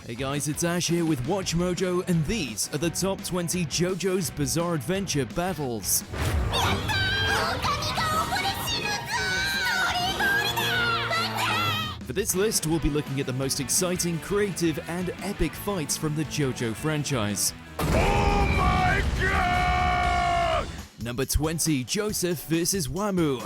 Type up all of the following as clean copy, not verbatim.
Hey guys, it's Ash here with WatchMojo, and these are the top 20 JoJo's Bizarre Adventure battles. For this list, we'll be looking at the most exciting, creative, and epic fights from the JoJo franchise. Oh my god! Number 20, Joseph vs. Wamuu.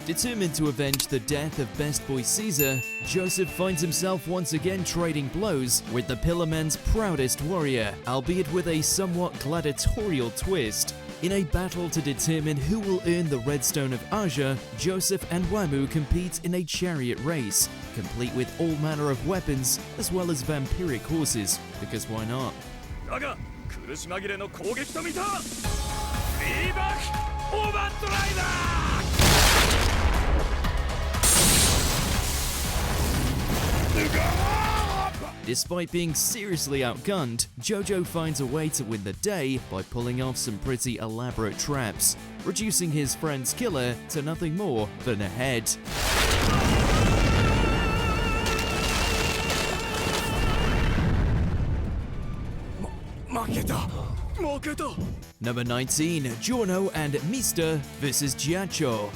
Determined to avenge the death of best boy Caesar, Joseph finds himself once again trading blows with the Pillarmen's proudest warrior, albeit with a somewhat gladiatorial twist. In a battle to determine who will earn the Red Stone of Aja, Joseph and Wamuu compete in a chariot race, complete with all manner of weapons as well as vampiric horses, because why not? Despite being seriously outgunned, JoJo finds a way to win the day by pulling off some pretty elaborate traps, reducing his friend's killer to nothing more than a head. Number 19, Giorno and Mr. vs. Giorno.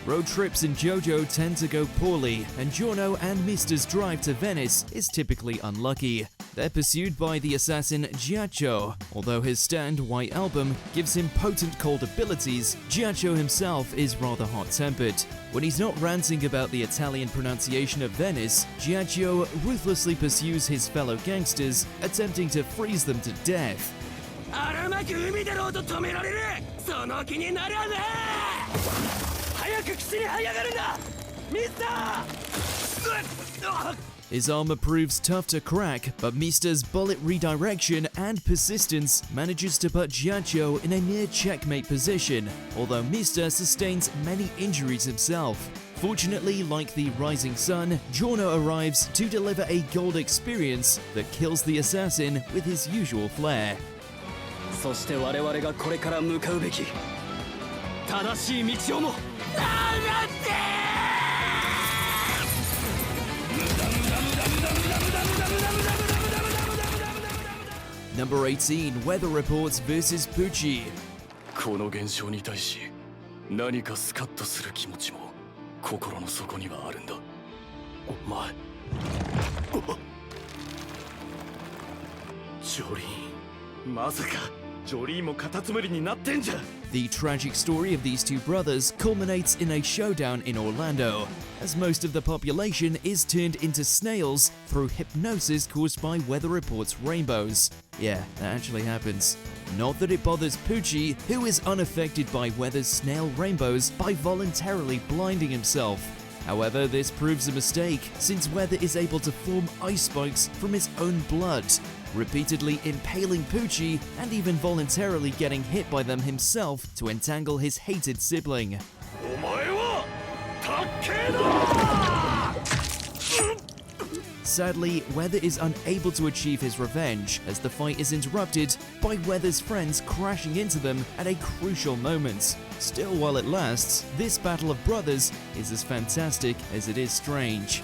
Road trips in JoJo tend to go poorly, and Giorno and Mr.'s drive to Venice is typically unlucky. They're pursued by the assassin Giorno. Although his stand White Album gives him potent cold abilities, Giorno himself is rather hot-tempered. When he's not ranting about the Italian pronunciation of Venice, Giorno ruthlessly pursues his fellow gangsters, attempting to freeze them to death. His armor proves tough to crack, but Mr.'s bullet redirection and persistence manages to put Giorno in a near checkmate position, although Mr. sustains many injuries himself. Fortunately, like the rising sun, Giorno arrives to deliver a gold experience that kills the assassin with his usual flair. Number 18, Weather Reports vs. Pucci. The tragic story of these two brothers culminates in a showdown in Orlando, as most of the population is turned into snails through hypnosis caused by Weather Report's rainbows. Yeah, that actually happens. Not that it bothers Pucci, who is unaffected by Weather's snail rainbows by voluntarily blinding himself. However, this proves a mistake, since Weather is able to form ice spikes from his own blood, repeatedly impaling Pucci and even voluntarily getting hit by them himself to entangle his hated sibling. Sadly, Weather is unable to achieve his revenge, as the fight is interrupted by Weather's friends crashing into them at a crucial moment. Still, while it lasts, this battle of brothers is as fantastic as it is strange.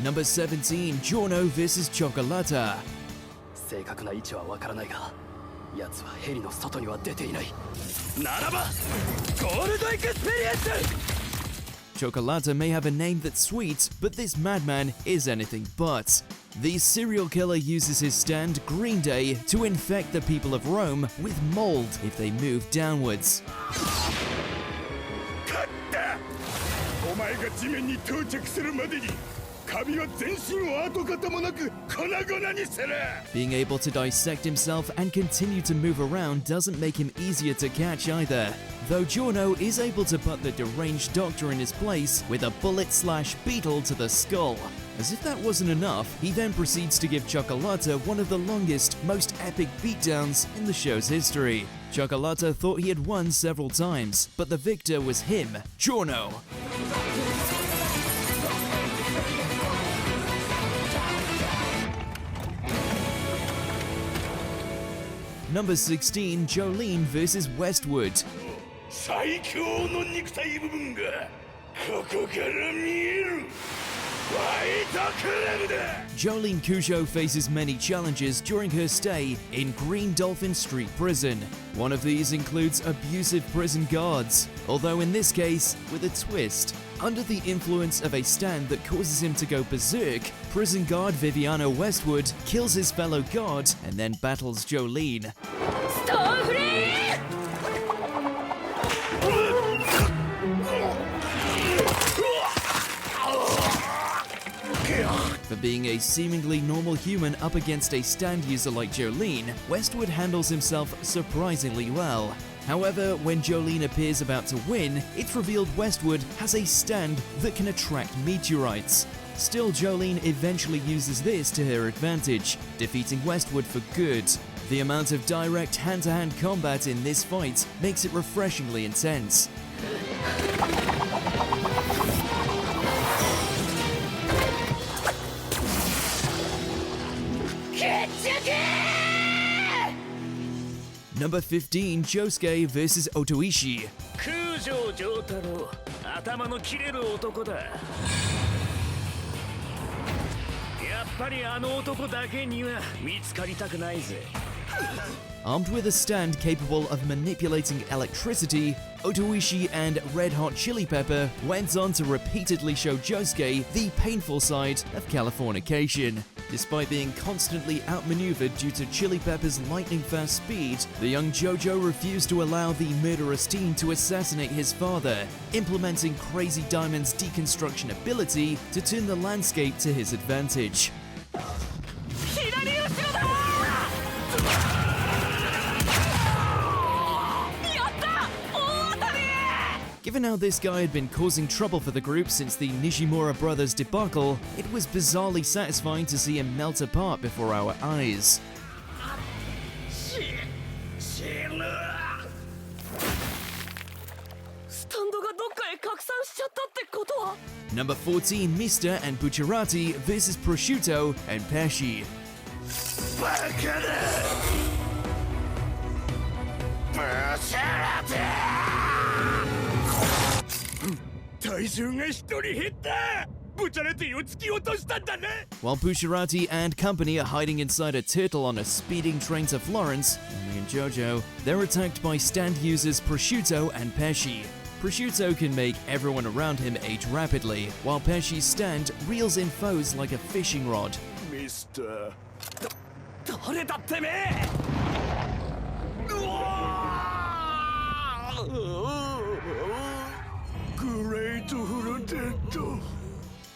Number 17, Giorno vs. Chocolata. Chocolata may have a name that's sweet, but this madman is anything but. The serial killer uses his stand Green Day to infect the people of Rome with mold if they move downwards. Being able to dissect himself and continue to move around doesn't make him easier to catch either, though Giorno is able to put the deranged doctor in his place with a bullet/beetle to the skull. As if that wasn't enough, he then proceeds to give Chocolata one of the longest, most epic beatdowns in the show's history. Chocolata thought he had won several times, but the victor was him, Giorno. Number 16, Jolene vs. Westwood. 最強の肉体部分がここから見える。ファイトクラブだ。 Jolene Cujo faces many challenges during her stay in Green Dolphin Street Prison. One of these includes abusive prison guards, although in this case, with a twist. Under the influence of a stand that causes him to go berserk, prison guard Viviano Westwood kills his fellow guard and then battles Jolene. For being a seemingly normal human up against a stand user like Jolene, Westwood handles himself surprisingly well. However, when Jolene appears about to win, it's revealed Westwood has a stand that can attract meteorites. Still, Jolene eventually uses this to her advantage, defeating Westwood for good. The amount of direct hand-to-hand combat in this fight makes it refreshingly intense. Number 15, Josuke vs. Otoishi. 空城城太郎頭の切れる男だやっぱりあの男だけには見つかりたくないぜ Armed with a stand capable of manipulating electricity, Otoishi and Red Hot Chili Pepper went on to repeatedly show Josuke the painful side of Californication. Despite being constantly outmaneuvered due to Chili Pepper's lightning-fast speed, the young JoJo refused to allow the murderous teen to assassinate his father, implementing Crazy Diamond's deconstruction ability to turn the landscape to his advantage. Given how this guy had been causing trouble for the group since the Nishimura brothers debacle, it was bizarrely satisfying to see him melt apart before our eyes. Number 14, Mista and Bucciarati vs. Prosciutto and Pesci. 体重が一人減ったブチャレティを突き落としたんだね While Bucciarati and company are hiding inside a turtle on a speeding train to Florence, only in JoJo, they're attacked by stand users Prosciutto and Pesci. Prosciutto can make everyone around him age rapidly, while Pesci's stand reels in foes like a fishing rod. ミスター誰だってめえ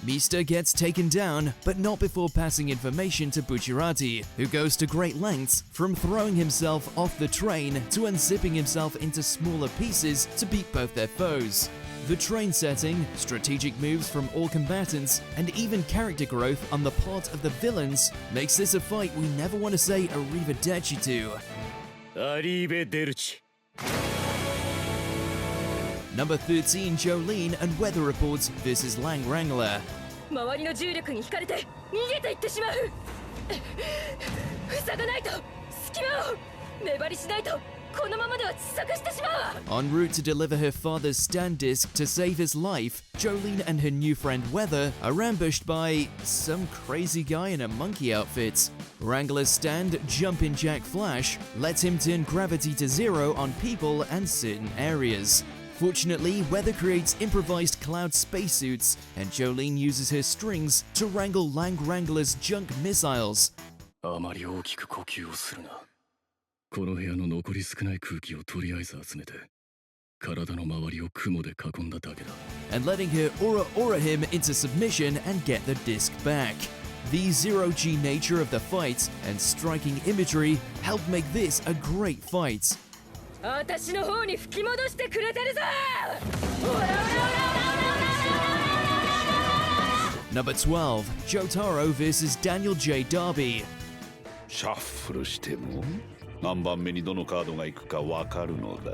Mista gets taken down, but not before passing information to Bucciarati, who goes to great lengths, from throwing himself off the train to unzipping himself into smaller pieces to beat both their foes. The train setting, strategic moves from all combatants, and even character growth on the part of the villains makes this a fight we never want to say arrivederci to. Arrivederci. Number 13, Jolene and Weather Report vs. Lang Wrangler. 周りの重力に惹かれて逃げていってしまう塞がないと隙間を粘りしないとこのままでは窒息してしまう En route to deliver her father's stand disc to save his life, Jolene and her new friend Weather are ambushed by some crazy guy in a monkey outfit. Wrangler's stand Jumpin' Jack Flash lets him turn gravity to zero on people and certain areas. Fortunately, Weather creates improvised cloud spacesuits, and Jolene uses her strings to wrangle Lang Wrangler's junk missiles. あまり大きく呼吸をするなこの部屋の残り少ない空気をとりあえず集めて体の周りを雲で囲んだだけだ And letting her aura him into submission and get the disc back. The zero-G nature of the fight and striking imagery help make this a great fight. 私の方に吹き戻してくれてるぞ Number 12, Jotaro vs Daniel J. Darby. シャッフルしても何番目にどのカードが行くか分かるのだ。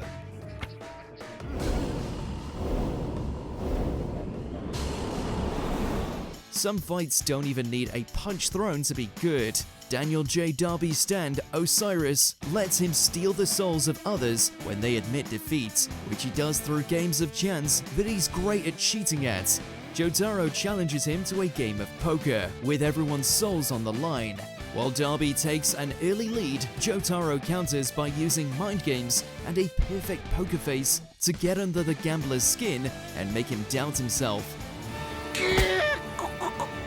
Some fights don't even need a punch thrown to be good. Daniel J. Darby's stand, Osiris, lets him steal the souls of others when they admit defeat, which he does through games of chance that he's great at cheating at. Jotaro challenges him to a game of poker, with everyone's souls on the line. While Darby takes an early lead, Jotaro counters by using mind games and a perfect poker face to get under the gambler's skin and make him doubt himself.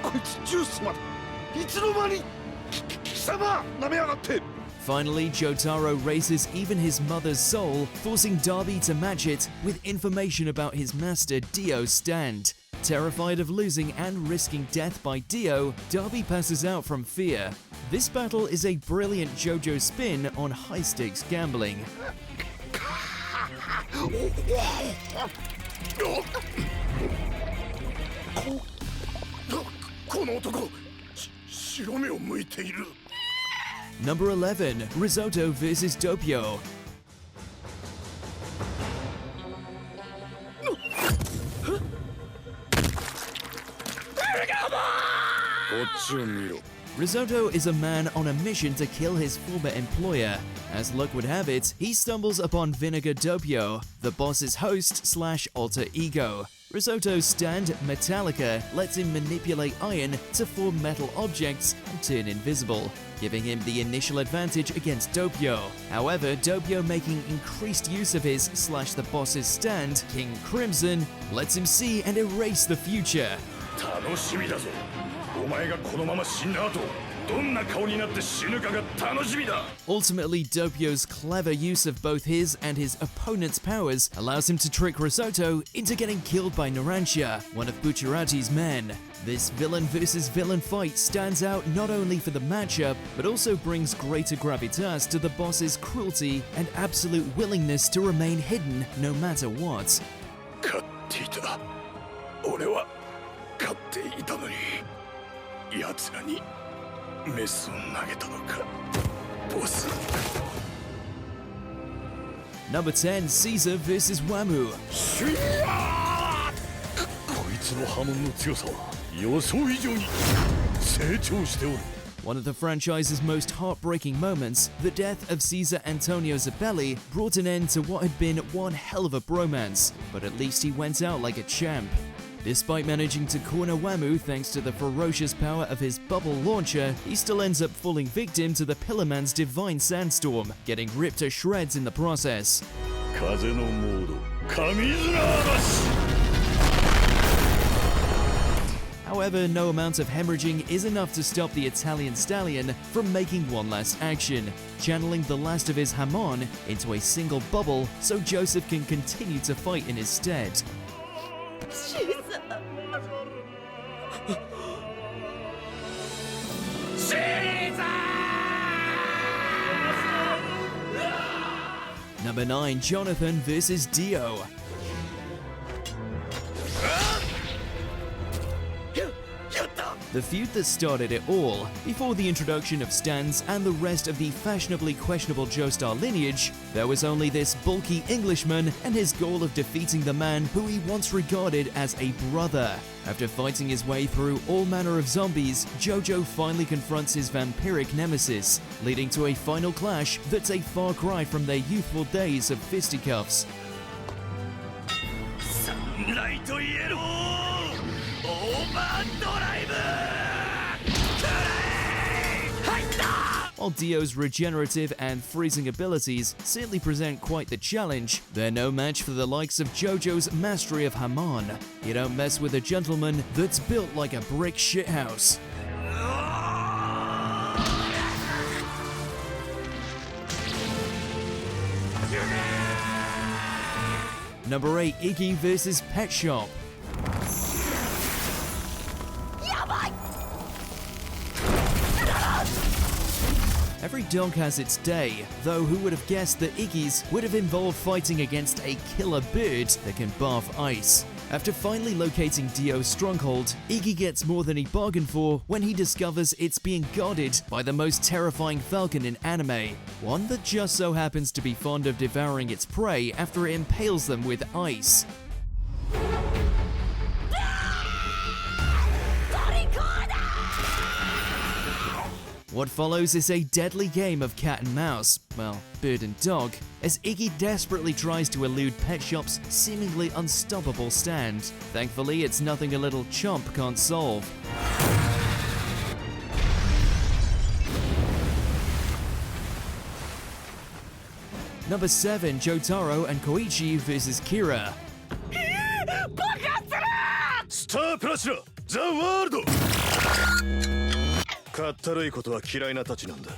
こいつジュースまでいつの間に貴様なめやがって。 Finally, Jotaro raises even his mother's soul, forcing Darby to match it with information about his master Dio's stand. Terrified of losing and risking death by Dio, Darby passes out from fear. This battle is a brilliant JoJo spin on high-stakes gambling. この男白目を向いている。 Number 11, Risotto vs Doppio. こっちを見ろ。 Risotto is a man on a mission to kill his former employer. As luck would have it, he stumbles upon Vinegar Doppio, the boss's host/alter ego. Risotto's stand, Metallica, lets him manipulate iron to form metal objects and turn invisible, giving him the initial advantage against Doppio. However, Doppio making increased use of his/the boss's stand, King Crimson, lets him see and erase the future. 楽しみだぞ。お前がこのまま死んだ後どんな顔になって死ぬかが楽しみだ。 Ultimately, Doppio's clever use of both his and his opponent's powers allows him to trick Risotto into getting killed by Narancia, one of Bucciarati's men. This villain versus villain fight stands out not only for the matchup, but also brings greater gravitas to the boss's cruelty and absolute willingness to remain hidden no matter what. 勝っていた。俺は勝っていたのに奴らにメスを投げたのかボス。 Number 10, Caesar vs Wamu. こいつの波紋の強さは予想以上に成長しておる。 One of the franchise's most heartbreaking moments, the death of Caesar Antonio Zabelli brought an end to what had been one hell of a bromance, but at least he went out like a champ. Despite managing to corner Wamu thanks to the ferocious power of his bubble launcher, he still ends up falling victim to the Pillarman's divine sandstorm, getting ripped to shreds in the process. 風のモード神綱嵐。 However, no amount of hemorrhaging is enough to stop the Italian stallion from making one last action, channeling the last of his Hamon into a single bubble so Joseph can continue to fight in his stead. Number 9, Jonathan vs Dio. The feud that started it all, before the introduction of stands and the rest of the fashionably questionable Joestar lineage, there was only this bulky Englishman and his goal of defeating the man who he once regarded as a brother. After fighting his way through all manner of zombies, JoJo finally confronts his vampiric nemesis, leading to a final clash that's a far cry from their youthful days of fisticuffs. ライトイエローオーバードライブ While Dio's regenerative and freezing abilities certainly present quite the challenge, they're no match for the likes of JoJo's mastery of Hamon. You don't mess with a gentleman that's built like a brick shithouse. Number 8, Iggy vs Pet Shop. Every dog has its day, though who would have guessed that Iggy's would have involved fighting against a killer bird that can barf ice. After finally locating Dio's stronghold, Iggy gets more than he bargained for when he discovers it's being guarded by the most terrifying falcon in anime, one that just so happens to be fond of devouring its prey after it impales them with ice. What follows is a deadly game of cat and mouse, well, bird and dog, as Iggy desperately tries to elude Pet Shop's seemingly unstoppable stand. Thankfully, it's nothing a little chomp can't solve. Number 7, Jotaro and Koichi vs. Kira. スタープラチナザ・ワールドかったるいことは嫌いなたちなんだ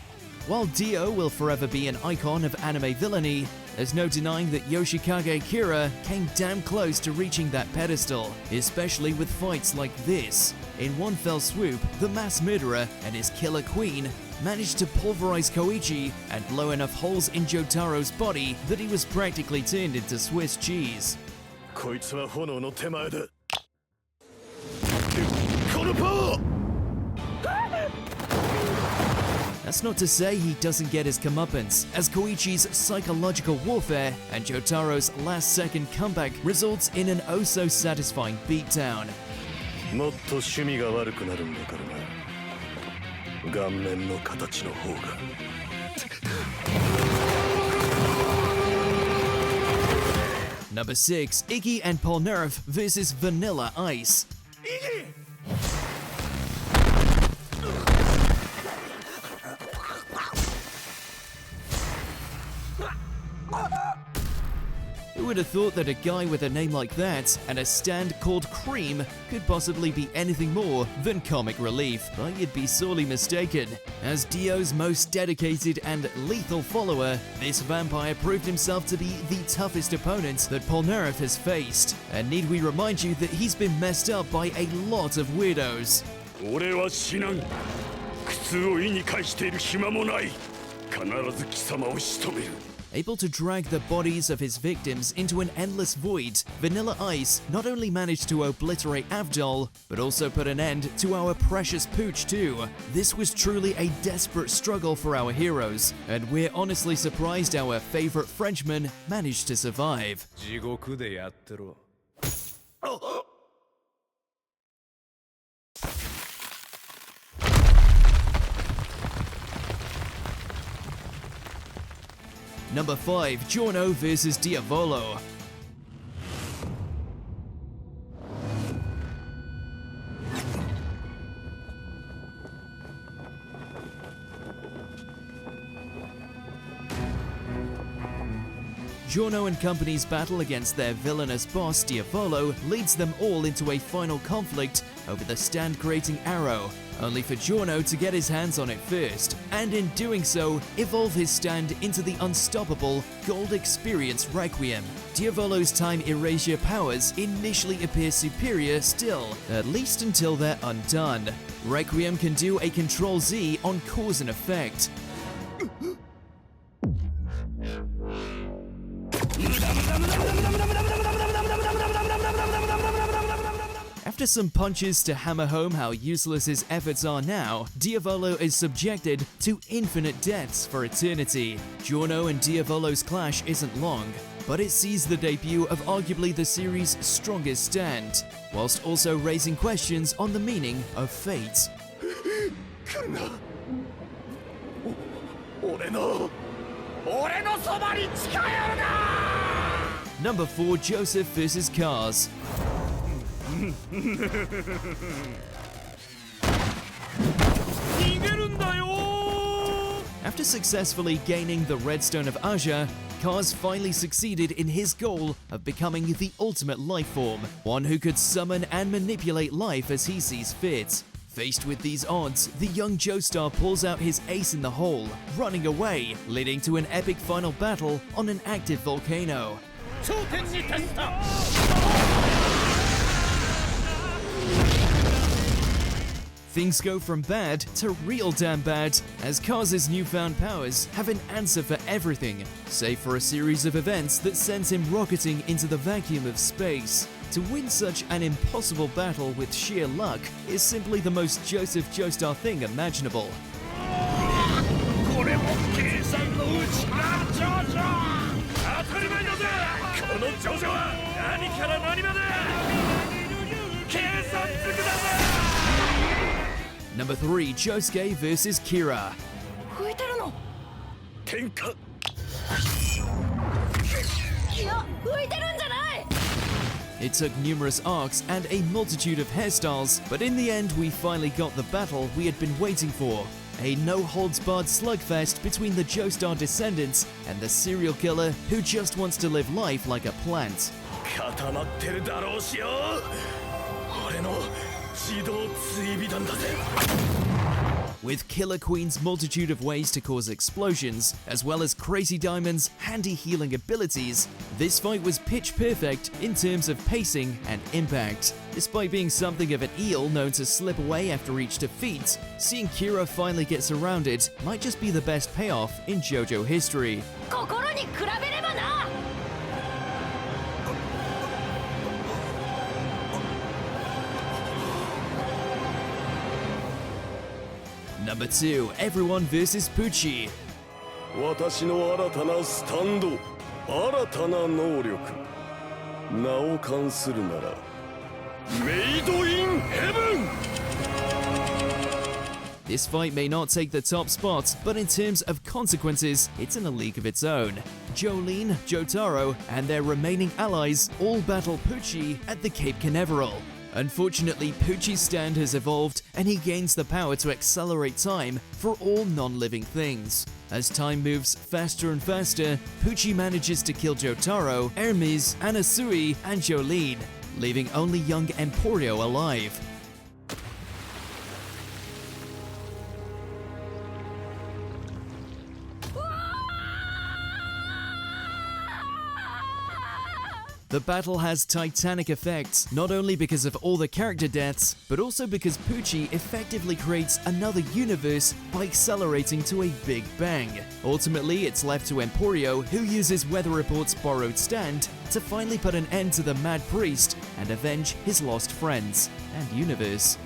While Dio will forever be an icon of anime villainy, there's no denying that Yoshikage Kira came damn close to reaching that pedestal, especially with fights like this. In one fell swoop, the mass murderer and his killer queen managed to pulverize Koichi and blow enough holes in Jotaro's body that he was practically turned into Swiss cheese. こいつは炎の手前だこのパワー That's not to say he doesn't get his comeuppance, as Koichi's psychological warfare and Jotaro's last-second comeback results in an oh-so-satisfying beatdown. もっと趣味が悪くなるんだからな顔面の形の方が Number 6, Iggy and Polnareff vs. Vanilla Ice. Who would have thought that a guy with a name like that and a stand called Cream could possibly be anything more than comic relief? But you'd be sorely mistaken. As Dio's most dedicated and lethal follower, this vampire proved himself to be the toughest opponent that Polnareff has faced. And need we remind you that he's been messed up by a lot of weirdos. 俺は死なん苦痛を意に介している暇もない必ず貴様を仕留める Able to drag the bodies of his victims into an endless void, Vanilla Ice not only managed to obliterate Avdol, but also put an end to our precious pooch too. This was truly a desperate struggle for our heroes, and we're honestly surprised our favorite Frenchman managed to survive. 地獄でやってろ Number 5, Giorno vs. Diavolo. Giorno and company's battle against their villainous boss Diavolo leads them all into a final conflict over the stand-creating arrow, only for Giorno to get his hands on it first, and in doing so, evolve his stand into the unstoppable Gold Experience Requiem. Diavolo's time erasure powers initially appear superior still, at least until they're undone. Requiem can do a Ctrl-Z on cause and effect. After some punches to hammer home how useless his efforts are now, Diavolo is subjected to infinite deaths for eternity. Giorno and Diavolo's clash isn't long, but it sees the debut of arguably the series' strongest stand, whilst also raising questions on the meaning of fate. 来るな俺のそばに近寄るな Number 4, Joseph vs. Cars. After successfully gaining the Redstone of Aja, Cars finally succeeded in his goal of becoming the ultimate life form, one who could summon and manipulate life as he sees fit. Faced with these odds, the young Joestar pulls out his ace in the hole, running away, leading to an epic final battle on an active volcano. Things go from bad to real damn bad, as Cars' newfound powers have an answer for everything, save for a series of events that sends him rocketing into the vacuum of space. To win such an impossible battle with sheer luck is simply the most Joseph Joestar thing imaginable. これも計算のうちなジョジョ当たり前だぜこのジョジョは何から何まで計算づくだぜ Number 3, Josuke vs. Kira. 吹いてるの喧嘩いや吹いてるんじゃない It took numerous arcs and a multitude of hairstyles, but in the end we finally got the battle we had been waiting for. A no-holds-barred slugfest between the Joestar descendants and the serial killer who just wants to live life like a plant. 固まってるだろうしよ俺の自動追尾弾だぜ With Killer Queen's multitude of ways to cause explosions, as well as Crazy Diamond's handy healing abilities, this fight was pitch perfect in terms of pacing and impact. Despite being something of an eel known to slip away after each defeat, seeing Kira finally get surrounded might just be the best payoff in JoJo history. 心に比べればな Number 2, Everyone vs. Pucci. 私の新たなスタンド新たな能力名を冠するならメイドインヘブン This fight may not take the top spot, but in terms of consequences, it's in a league of its own. Jolene, Jotaro, and their remaining allies all battle Pucci at the Cape Canaveral. Unfortunately, Pucci's stand has evolved, and he gains the power to accelerate time for all non-living things. As time moves faster and faster, Pucci manages to kill Jotaro, Hermes, Anasui, and Jolene, leaving only young Emporio alive. The battle has titanic effects, not only because of all the character deaths, but also because Pucci effectively creates another universe by accelerating to a big bang. Ultimately, it's left to Emporio, who uses Weather Report's borrowed stand to finally put an end to the Mad Priest and avenge his lost friends and universe.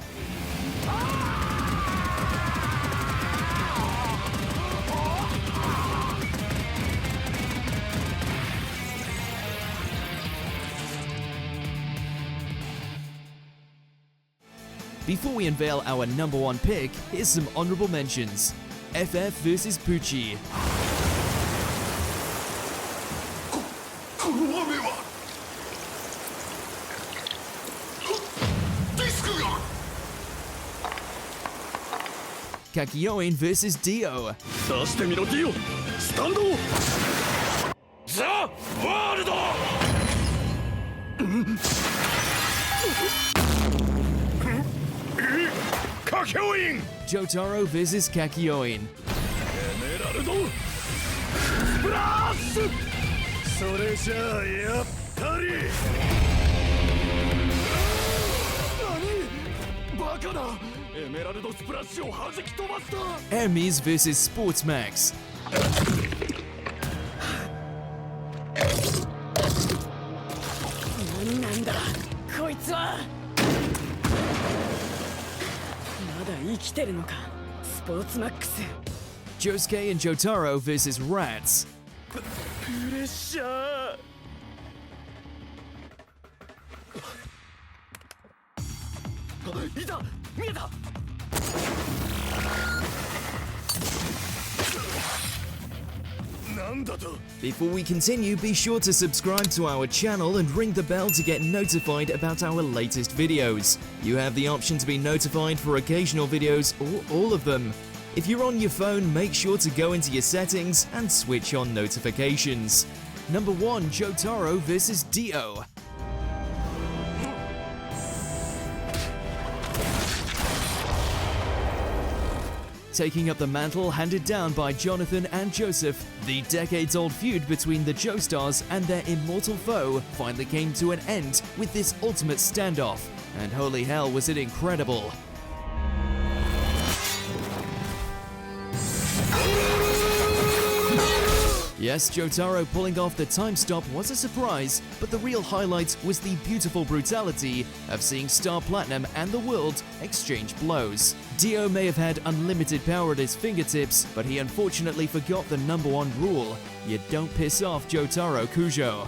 Before we unveil our number 1 pick, here's some honorable mentions. FF vs. Pucci. この雨はディスクが Kakyoin vs. Dio. 出してみろディオスタンドザ・ワールドカキョイン Jotaro vs. Kakyoin. エメラルドスプラッシュそれじゃあやっぱり何バカだエメラルドスプラッシュを弾き飛ばした Hermes vs. Sportsmax. 何なんだこいつはまだ生きてるのかスポーツマックス Josuke and Jotaro vs. Rats. プレッシャーいた見えたなんだと Before we continue, be sure to subscribe to our channel and ring the bell to get notified about our latest videos. You have the option to be notified for occasional videos or all of them. If you're on your phone, make sure to go into your settings and switch on notifications. Number 1, Jotaro vs. Dio. Taking up the mantle handed down by Jonathan and Joseph, the decades-old feud between the Joestars and their immortal foe finally came to an end with this ultimate standoff, and holy hell was it incredible. Yes, Jotaro pulling off the time stop was a surprise, but the real highlight was the beautiful brutality of seeing Star Platinum and the world exchange blows. Dio may have had unlimited power at his fingertips, but he unfortunately forgot the #1 rule: you don't piss off Jotaro Kujo.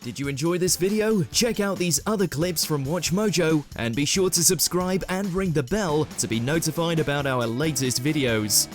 Did you enjoy this video? Check out these other clips from WatchMojo and be sure to subscribe and ring the bell to be notified about our latest videos.